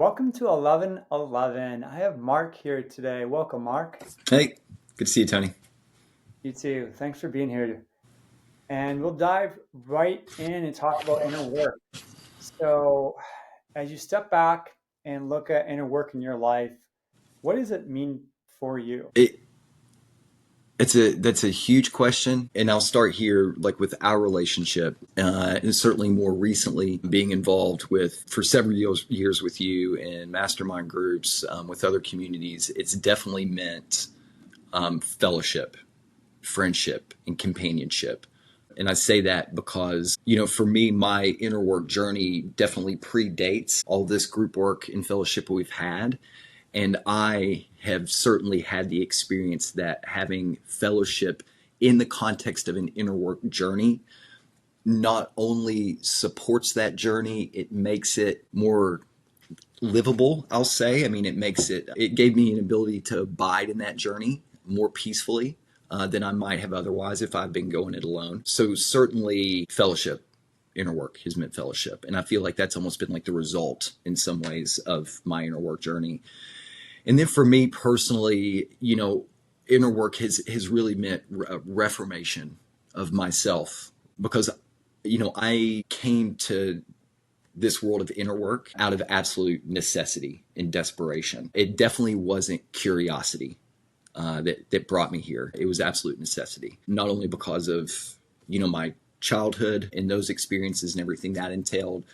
Welcome to 1111. I have Mark here today. Welcome, Mark. Hey, good to see you, Tony. You too. Thanks for being here. And we'll dive right in and talk about inner work. So, as you step back and look at inner work in your life, what does it mean for you? It, that's a huge question, and I'll start here, like with our relationship, and certainly more recently being involved with for several years with you in mastermind groups with other communities. It's definitely meant fellowship, friendship, and companionship. And I say that because, for me, my inner work journey definitely predates all this group work and fellowship we've had. And I have certainly had the experience that having fellowship in the context of an inner work journey not only supports that journey, it makes it more livable, I'll say. I mean, it gave me an ability to abide in that journey more peacefully than I might have otherwise if I'd been going it alone. So certainly fellowship, inner work has meant fellowship. And I feel like that's almost been like the result in some ways of my inner work journey. And then for me personally, inner work has really meant reformation of myself because, I came to this world of inner work out of absolute necessity and desperation. It definitely wasn't curiosity that brought me here. It was absolute necessity, not only because of, my childhood and those experiences and everything that entailed,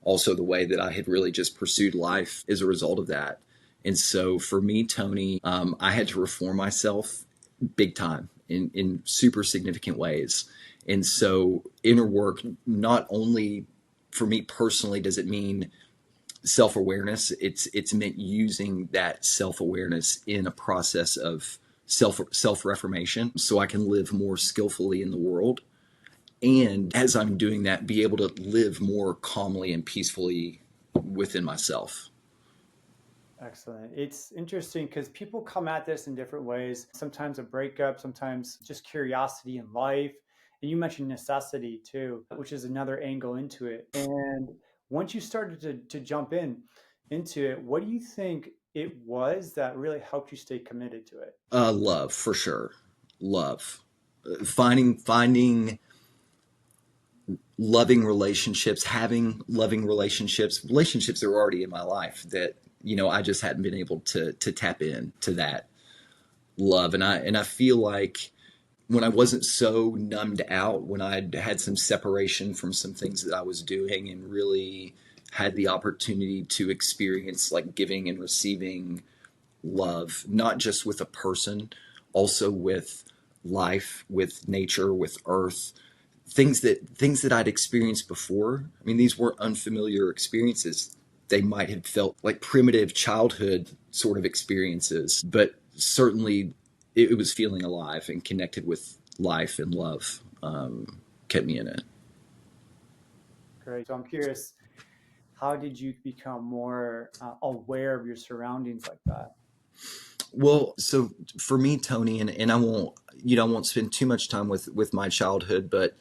also the way that I had really just pursued life as a result of that. And so for me, Tony, I had to reform myself big time in super significant ways. And so inner work, not only for me personally, does it mean self-awareness, it's meant using that self-awareness in a process of self-reformation so I can live more skillfully in the world. And as I'm doing that, be able to live more calmly and peacefully within myself. Excellent. It's interesting because people come at this in different ways. Sometimes a breakup, sometimes just curiosity in life. And you mentioned necessity too, which is another angle into it. And once you started to jump into it, what do you think it was that really helped you stay committed to it? Love, for sure. Love. Finding loving relationships, having loving relationships that were already in my life that, I just hadn't been able to tap in to that love. And I feel like when I wasn't so numbed out, when I'd had some separation from some things that I was doing and really had the opportunity to experience like giving and receiving love, not just with a person, also with life, with nature, with earth, things that I'd experienced before. I mean, these weren't unfamiliar experiences. They might have felt like primitive childhood sort of experiences, but certainly it was feeling alive and connected with life and love kept me in it. Great. So I'm curious, how did you become more aware of your surroundings like that? Well, so for me, Tony, and I won't spend too much time with my childhood, but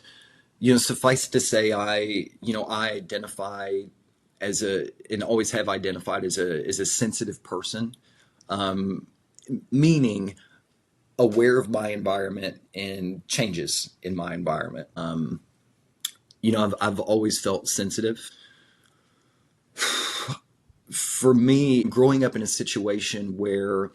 suffice it to say, I identify as and always have identified as a sensitive person, meaning aware of my environment and changes in my environment. I've always felt sensitive. For me, growing up in a situation where,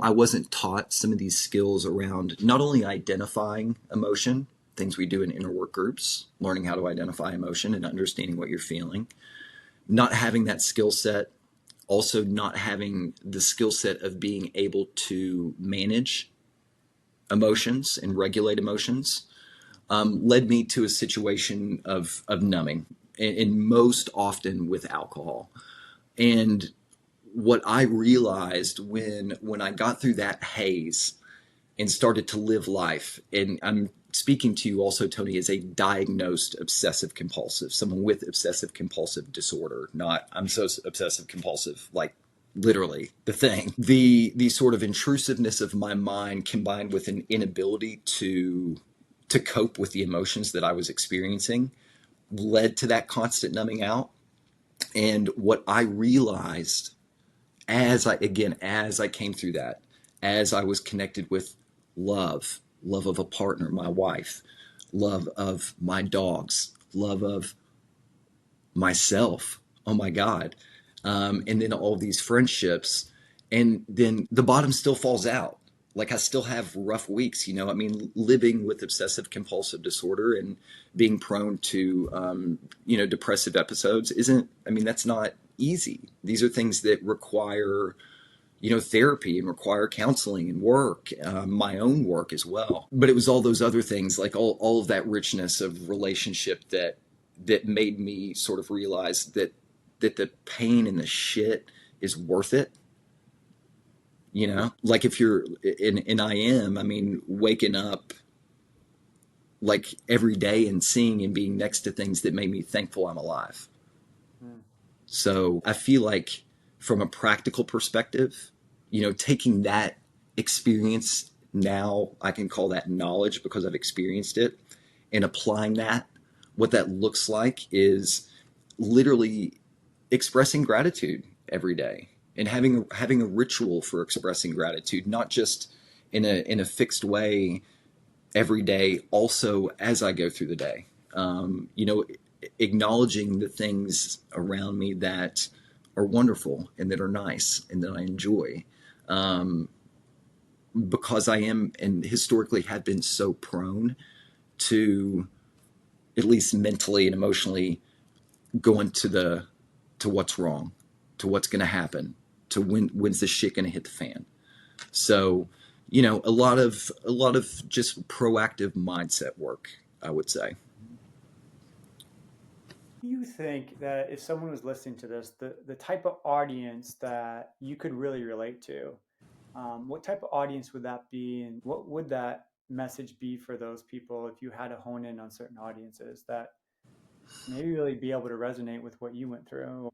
I wasn't taught some of these skills around not only identifying emotion, things we do in inner work groups, learning how to identify emotion and understanding what you're feeling, not having that skill set, also not having the skill set of being able to manage emotions and regulate emotions, led me to a situation of numbing, and most often with alcohol. And what I realized when I got through that haze and started to live life, and I'm speaking to you also, Tony, as a diagnosed obsessive compulsive, someone with obsessive compulsive disorder, not I'm so obsessive compulsive, like literally the thing. The sort of intrusiveness of my mind combined with an inability to cope with the emotions that I was experiencing led to that constant numbing out. And what I realized as I came through that, as I was connected with love of a partner, my wife, love of my dogs, love of myself. Oh my God. And then all these friendships. And then the bottom still falls out. Like I still have rough weeks, I mean, living with obsessive compulsive disorder and being prone to, depressive episodes I mean, that's not easy. These are things that require, therapy and require counseling and work, my own work as well. But it was all those other things, like all of that richness of relationship that made me sort of realize that the pain and the shit is worth it. Like if you're and I mean, waking up like every day and seeing and being next to things that made me thankful I'm alive. Mm. So I feel like from a practical perspective, taking that experience, now I can call that knowledge because I've experienced it, and applying that, what that looks like is literally expressing gratitude every day and having a ritual for expressing gratitude, not just in a fixed way every day, also as I go through the day. Acknowledging the things around me that are wonderful and that are nice and that I enjoy. Um, because I am and historically have been so prone to, at least mentally and emotionally, going to what's wrong, to what's going to happen, to when's the shit going to hit the fan. So, a lot of just proactive mindset work, I would say. Do you think that if someone was listening to this, the type of audience that you could really relate to, what type of audience would that be, and what would that message be for those people if you had to hone in on certain audiences that maybe really be able to resonate with what you went through?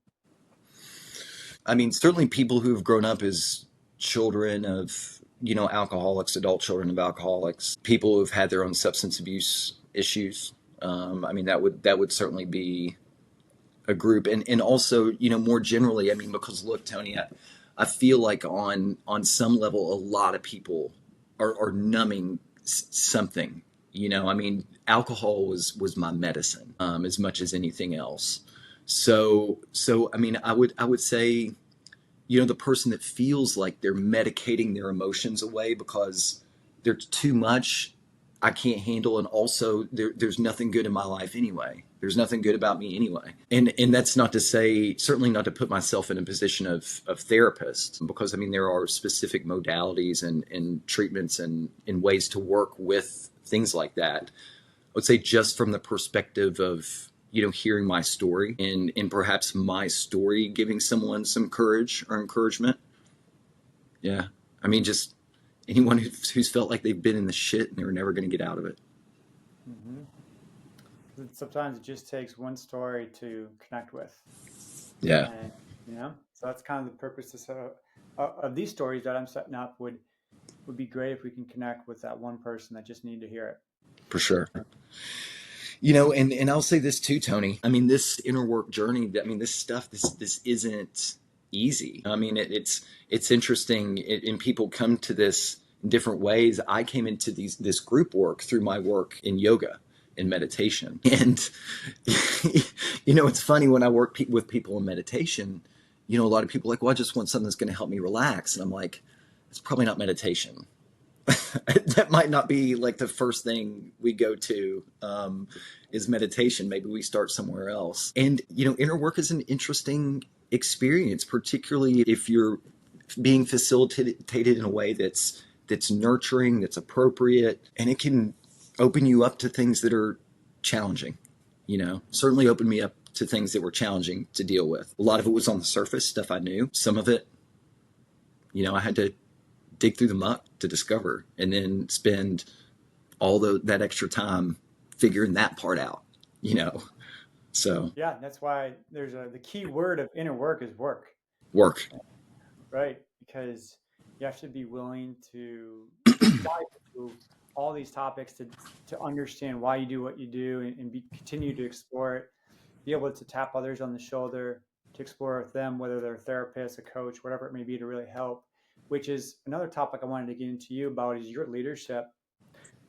I mean, certainly people who have grown up as children of, alcoholics, adult children of alcoholics, people who've had their own substance abuse issues. I mean, that would certainly be a group, and also, more generally, I mean, because look, Tony, I feel like on some level, a lot of people are numbing something. I mean, alcohol was my medicine, as much as anything else. So I mean, I would say, the person that feels like they're medicating their emotions away because they're too much, I can't handle, and also there's nothing good in my life anyway. There's nothing good about me anyway. And that's not to say, certainly not to put myself in a position of therapist, because I mean, there are specific modalities and treatments and ways to work with things like that. I would say, just from the perspective of, hearing my story and perhaps my story giving someone some courage or encouragement. Yeah. I mean, just anyone who's felt like they've been in the shit and they were never going to get out of it. Hmm. Sometimes it just takes one story to connect with, Yeah, and so that's kind of the purpose of these stories that I'm setting up. Would be great if we can connect with that one person that just need to hear it. for sure. And I'll say this too, Tony. I mean, this inner work journey, I mean, this stuff, this isn't easy. I mean, it's interesting, and people come to this in different ways. I came into this group work through my work in yoga and meditation. And it's funny when I work with people in meditation, a lot of people are like, well, I just want something that's going to help me relax. And I'm like, it's probably not meditation. That might not be like the first thing we go to, is meditation. Maybe we start somewhere else. And inner work is an interesting experience, particularly if you're being facilitated in a way that's nurturing, that's appropriate, and it can open you up to things that are challenging. Certainly opened me up to things that were challenging to deal with. A lot of it was on the surface, stuff I knew. Some of it, I had to dig through the muck to discover, and then spend that extra time figuring that part out. You know, so Yeah, that's why the key word of inner work is work, work. right? Because you have to be willing to dive into all these topics to understand why you do what you do, and continue to explore it. Be able to tap others on the shoulder, to explore with them, whether they're a therapist, a coach, whatever it may be, to really help. Which is another topic I wanted to get into you about is your leadership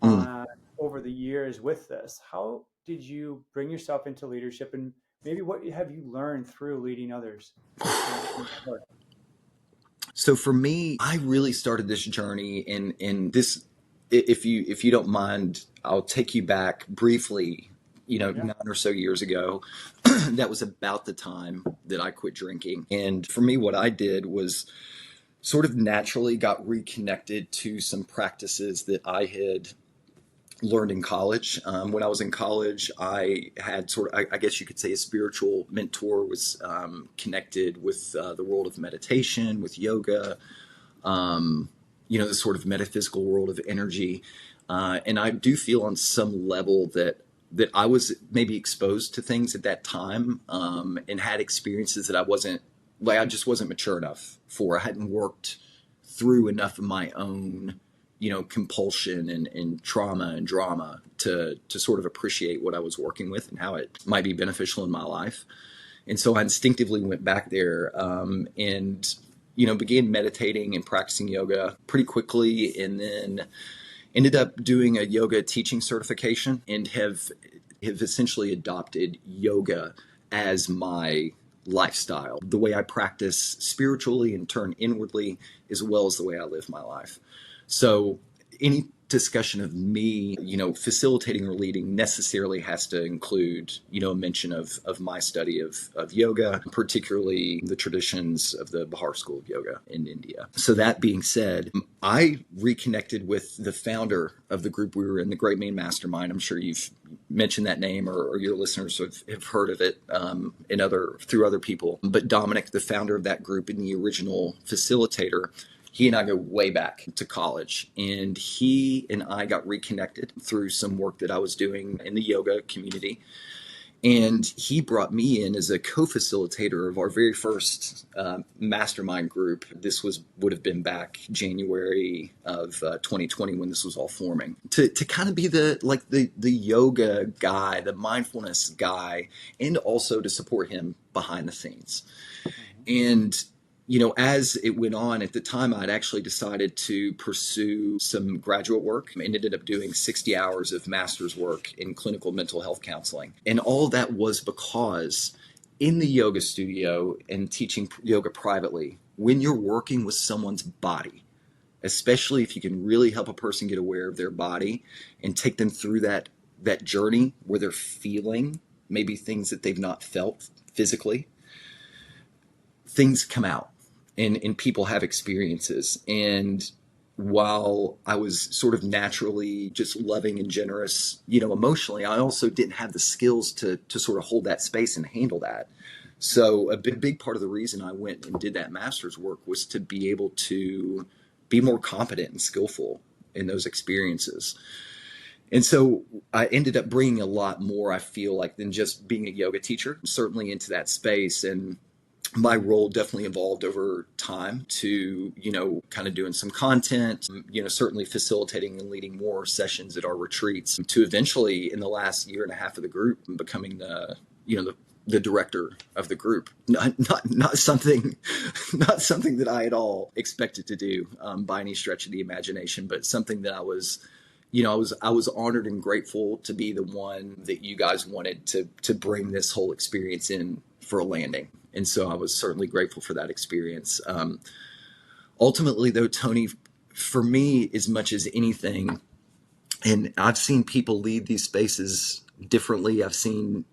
Mm. on over the years with this. How did you bring yourself into leadership, and maybe what have you learned through leading others? In your work? So for me, I really started this journey in this. If you don't mind, I'll take you back briefly. Yeah. 9 or so years ago, that was about the time that I quit drinking. And for me, what I did was sort of naturally got reconnected to some practices that I had learned in college. When I was in college, I had sort of, I guess you could say, a spiritual mentor, was connected with the world of meditation, with yoga, the sort of metaphysical world of energy. And I do feel on some level that I was maybe exposed to things at that time, and had experiences that I just wasn't mature enough for. I hadn't worked through enough of my own, compulsion and trauma and drama to sort of appreciate what I was working with and how it might be beneficial in my life. And so I instinctively went back there, and began meditating and practicing yoga pretty quickly, and then ended up doing a yoga teaching certification, and have essentially adopted yoga as my lifestyle, the way I practice spiritually and turn inwardly, as well as the way I live my life. So any discussion of me, facilitating or leading, necessarily has to include, a mention of my study of yoga, particularly the traditions of the Bahar School of Yoga in India. So that being said, I reconnected with the founder of the group we were in, the Great Main Mastermind. I'm sure you've mentioned that name, or your listeners have heard of it, through other people. But Dominic, the founder of that group and the original facilitator, he and I go way back to college, and he and I got reconnected through some work that I was doing in the yoga community. And he brought me in as a co-facilitator of our very first mastermind group. This would have been back January of 2020, when this was all forming. To kind of be the yoga guy, the mindfulness guy, and also to support him behind the scenes. Mhm. And as it went on, at the time, I'd actually decided to pursue some graduate work and ended up doing 60 hours of master's work in clinical mental health counseling. And all that was because in the yoga studio and teaching yoga privately, when you're working with someone's body, especially if you can really help a person get aware of their body and take them through that journey where they're feeling maybe things that they've not felt physically, things come out, and people have experiences. And while I was sort of naturally just loving and generous, emotionally, I also didn't have the skills to sort of hold that space and handle that. So a big part of the reason I went and did that master's work was to be able to be more competent and skillful in those experiences. And so I ended up bringing a lot more, I feel like, than just being a yoga teacher, certainly into that space. And my role definitely evolved over time to, kind of doing some content, certainly facilitating and leading more sessions at our retreats, to eventually, in the last year and a half of the group, becoming the director of the group. Not something, not something that I at all expected to do, by any stretch of the imagination, but something that I was honored and grateful to be the one that you guys wanted to bring this whole experience in for a landing. And so I was certainly grateful for that experience. Ultimately, though, Tony, for me, as much as anything, and I've seen people lead these spaces differently. I've seen,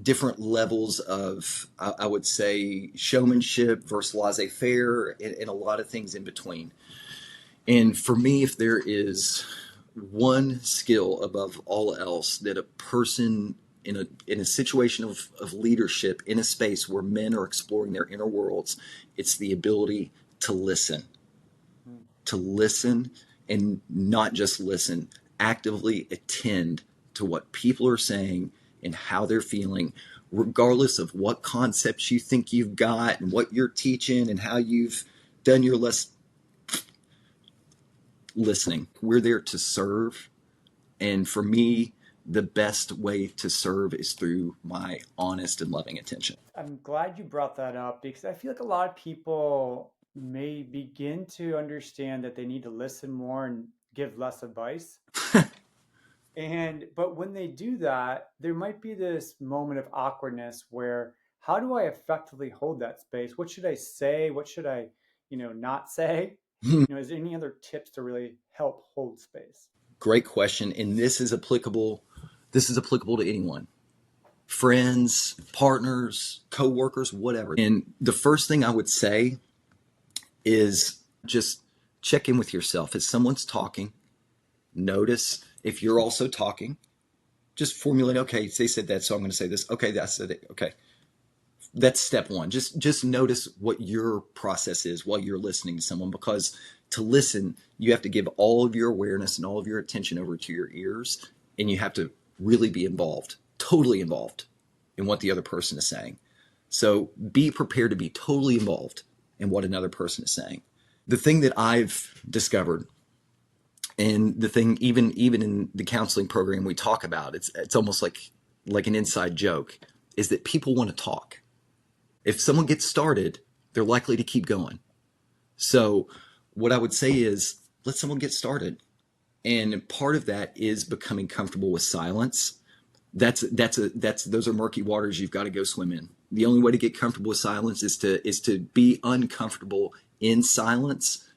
different levels of, I would say, showmanship versus laissez-faire, and a lot of things in between. And for me, if there is one skill above all else that a person in a situation of leadership in a space where men are exploring their inner worlds, it's the ability to listen. Mm. To listen, and not just listen, actively attend to what people are saying and how they're feeling, regardless of what concepts you think you've got and what you're teaching and how you've done your lesson. Listening. We're there to serve. And for me, the best way to serve is through my honest and loving attention. I'm glad you brought that up because I feel like a lot of people may begin to understand that they need to listen more and give less advice. And but when they do that, there might be this moment of awkwardness where how do I effectively hold that space? What should I say? What should I, not say? Is there any other tips to really help hold space? Great question. And this is applicable. This is applicable to anyone, friends, partners, coworkers, whatever. And the first thing I would say is just check in with yourself. If someone's talking, notice if you're also talking. Just formulate, okay, they said that, so I'm going to say this. Okay, that's it. Okay. That's step one. Just notice what your process is while you're listening to someone, because to listen, you have to give all of your awareness and all of your attention over to your ears, and you have to really be involved, totally involved in what the other person is saying. So be prepared to be totally involved in what another person is saying. The thing that I've discovered, and the thing even in the counseling program we talk about, it's almost like an inside joke, is that people want to talk. If someone gets started, they're likely to keep going. So what I would say is let someone get started. And part of that is becoming comfortable with silence. Those are murky waters you've got to go swim in. The only way to get comfortable with silence is to be uncomfortable in silence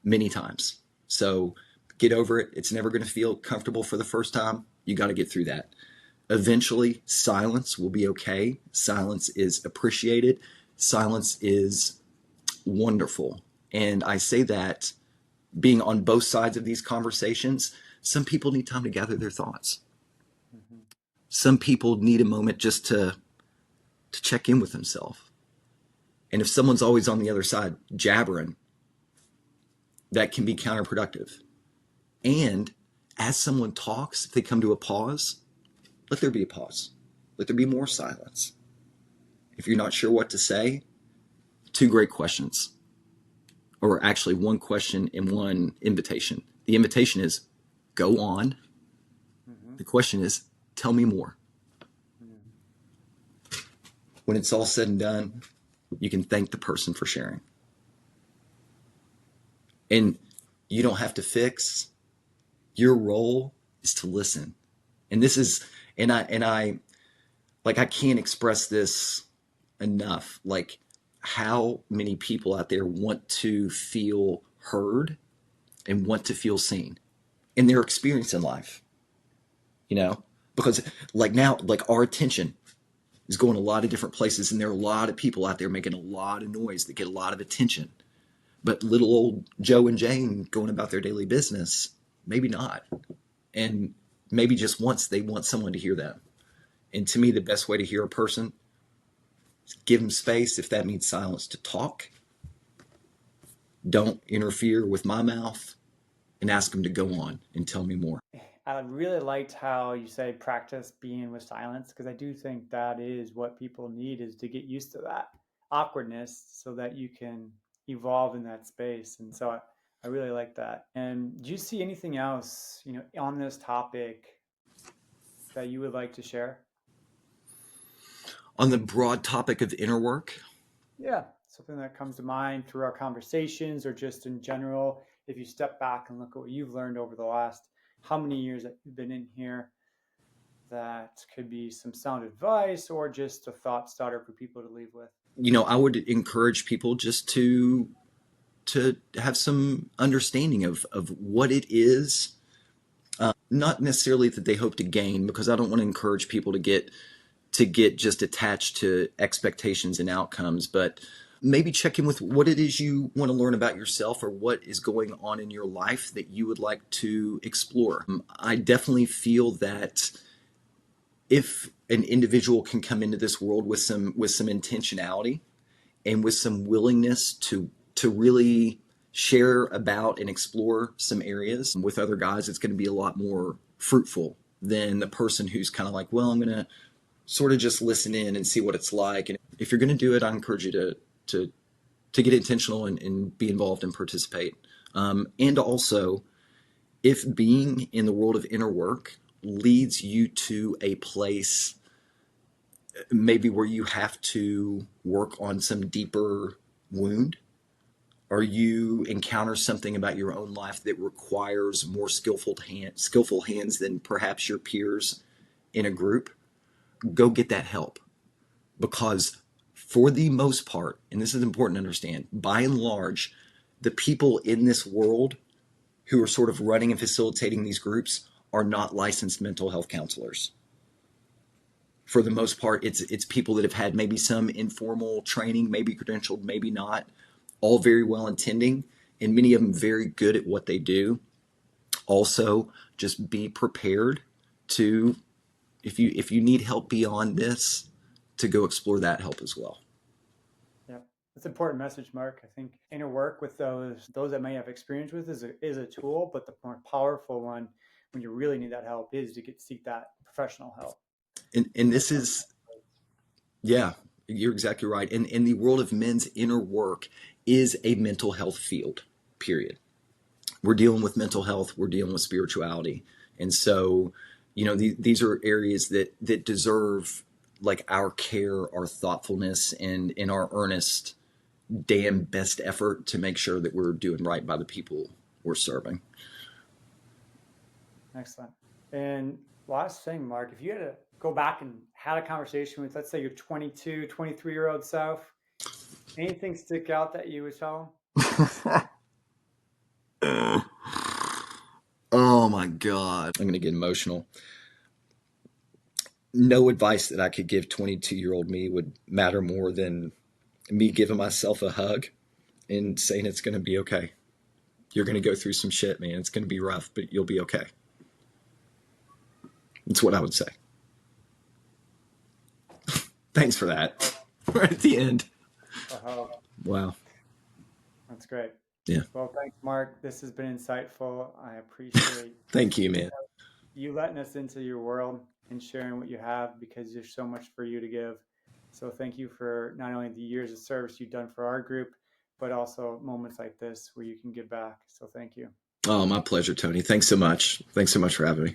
many times. So get over it. It's never going to feel comfortable for the first time. You got to get through that. Eventually, silence will be okay. Silence is appreciated. Silence is wonderful. And I say that being on both sides of these conversations, some people need time to gather their thoughts. Mm-hmm. Some people need a moment just to check in with themselves. And if someone's always on the other side jabbering, that can be counterproductive. And as someone talks, if they come to a pause, let there be a pause. Let there be more silence. If you're not sure what to say, two great questions. Or actually one question and one invitation. The invitation is, go on. Mm-hmm. The question is, tell me more. Mm-hmm. When it's all said and done, you can thank the person for sharing. And you don't have to fix. Your role is to listen. And this is, and I can't express this enough. Like how many people out there want to feel heard and want to feel seen in their experience in life, because now, our attention is going a lot of different places, and there are a lot of people out there making a lot of noise that get a lot of attention. But little old Joe and Jane going about their daily business, maybe not. And maybe just once they want someone to hear them. And to me, the best way to hear a person is give them space. If that means silence, to talk. Don't interfere with my mouth, and ask them to go on and tell me more. I really liked how you say practice being with silence because I do think that is what people need is to get used to that awkwardness so that you can evolve in that space. And so I really like that. And do you see anything else, on this topic that you would like to share? On the broad topic of inner work, Yeah, something that comes to mind through our conversations or just in general, if you step back and look at what you've learned over the last how many years that you've been in here, that could be some sound advice or just a thought starter for people to leave with. I would encourage people just to have some understanding of what it is. Not necessarily that they hope to gain, because I don't want to encourage people to get just attached to expectations and outcomes, but maybe check in with what it is you want to learn about yourself or what is going on in your life that you would like to explore. I definitely feel that if an individual can come into this world with some intentionality and with some willingness to really share about and explore some areas with other guys, it's going to be a lot more fruitful than the person who's kind of like, well, I'm going to sort of just listen in and see what it's like. And if you're going to do it, I encourage you to get intentional and be involved and participate. And also, if being in the world of inner work leads you to a place maybe where you have to work on some deeper wound, or you encounter something about your own life that requires more skillful hands than perhaps your peers in a group, go get that help. Because for the most part, and this is important to understand, by and large, the people in this world who are sort of running and facilitating these groups are not licensed mental health counselors. For the most part, it's people that have had maybe some informal training, maybe credentialed, maybe not, all very well intending, and many of them very good at what they do. Also, just be prepared to, if you need help beyond this, to go explore that help as well. Yeah, that's an important message, Mark. I think inner work with those that may have experience with is a tool, but the more powerful one when you really need that help is to seek that professional help. And this is, yeah, you're exactly right. And in the world of men's inner work is a mental health field, period. We're dealing with mental health, we're dealing with spirituality. And so, these are areas that deserve like our care, our thoughtfulness, and our earnest, damn best effort to make sure that we're doing right by the people we're serving. Excellent. And last thing, Mark, if you had to go back and had a conversation with, let's say, your 22, 23-year-old self, anything stick out that you would tell Oh my God. I'm going to get emotional. No advice that I could give 22-year-old me would matter more than me giving myself a hug and saying it's going to be okay. You're going to go through some shit, man. It's going to be rough, but you'll be okay. That's what I would say. Thanks for that. We're at the end. Wow. That's great. Yeah. Well, thanks, Mark. This has been insightful. I appreciate Thank you, man. you letting us into your world and sharing what you have, because there's so much for you to give. So thank you for not only the years of service you've done for our group, but also moments like this where you can give back. So thank you. Oh, my pleasure, Tony. Thanks so much. Thanks so much for having me.